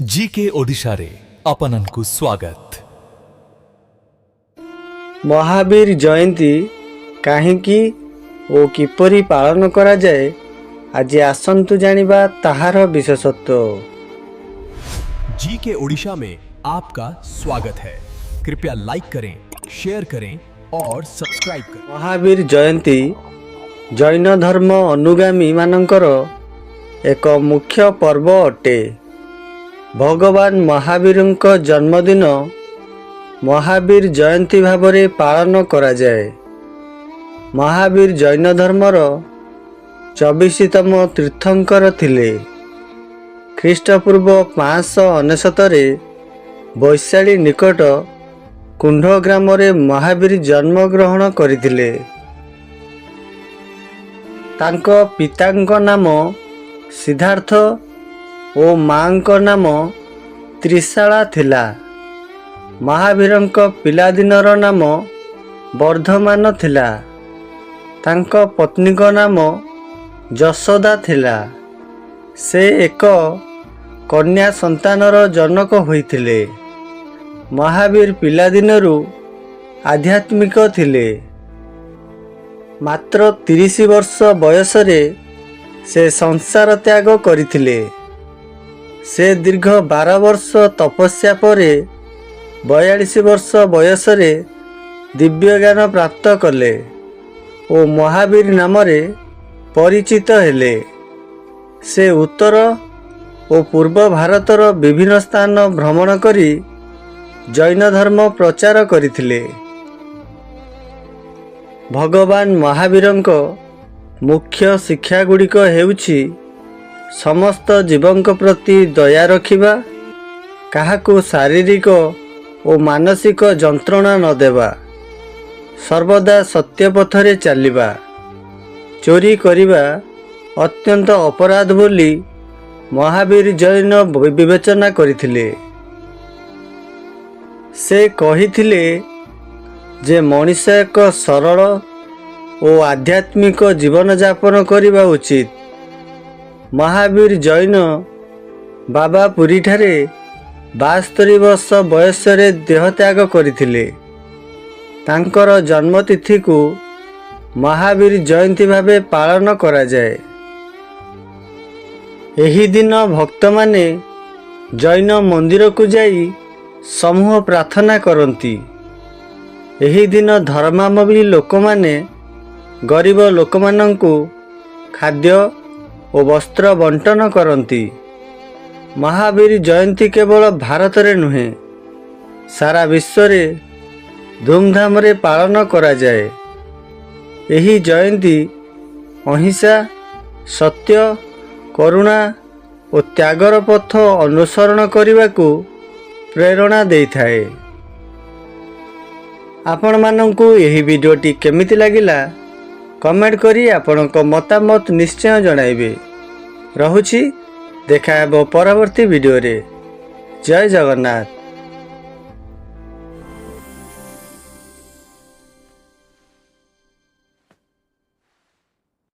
GK Odisha रे आपननकु स्वागत। महावीर जयंती काहींकी ओ किपरि पालन करा जाए आज आसंतु जानिबा ताहार विशेषत्व। जीके ओडिशा में आपका स्वागत है। कृपया लाइक करें, शेयर करें और सब्सक्राइब करें। महावीर जयंती जैन धर्म अनुगामी मानकर एक मुख्य पर्व अटे। भगवान महावीरଙ୍କ जन्मदिन महावीर जयंती भावरे पालन करा जाए। महावीर जैन धर्मर 24तम तीर्थंकर थिले। ख्रीष्टपूर्व 599 वैशाली निकट कुंड ग्राम रे महावीर जन्म ग्रहण करथिले। तांको पितांक नाम सिद्धार्थ ओ मांक नाम त्रिशाला थिला। महावीरଙ୍କ पिलादिनर नाम वर्धमान थिला। तांको पत्नीक नाम जशोदा थिला। से एक कन्या संतानर जनक होइथिले। महावीर पिलादिनरु आध्यात्मिक थिले। मात्र 30 वर्ष बयसरे से संसार त्याग करिथिले। से दीर्घ 12 वर्ष तपस्या परे 42 वर्ष बयसरे दिव्य ज्ञान प्राप्त कले ओ महावीर नामरे परिचित हेले। से उत्तर और पूर्व भारतर विभिन्न स्थान भ्रमण करी जैन धर्म प्रचार करथिले। भगवान महावीरଙ୍କ मुख्य शिक्षा गुड़िक हेउछि समस्त जीवंक प्रति दया रखिबा, काहाकू शारीरिक और मानसिक जंत्रणा न देवा, सर्वदा सत्य पथरे चलिबा, चोरी करिबा अत्यंत अपराध बोली महावीर जैन विवेचना करथिले। से कहिथिले जे मनुष्य एक सरल और आध्यात्मिक जीवन यापन करिबा उचित। महावीर जैन बाबा पुरी ठारे 72 वर्ष बयसरे देहत्याग करथिले। तांकर जन्मतिथि को महावीर जयंती भावे पालन करा जाए। एही दिन भक्त माने जैन मंदिर को जाई समूह प्रार्थना करती। एही दिन धर्मावलंबी लोक माने गरीब लोक मानंकु खाद्य और वस्त्र बंटन करती। महावीर जयंती केवल भारत रे नुहे सारा विश्व रे धूमधाम रे पालन करा जाए। एही जयंती अहिंसा, सत्य, करुणा और त्यागर पथ अनुसरण करने प्रेरणा देइथाए। आपण मानंकु एही वीडियोटी केमिति लागिला कमेंट करी आपणक मतामत निश्चय जणाइबे। रहुछि, देखा हेबो परवर्ती वीडियो रे। जय जगन्नाथ।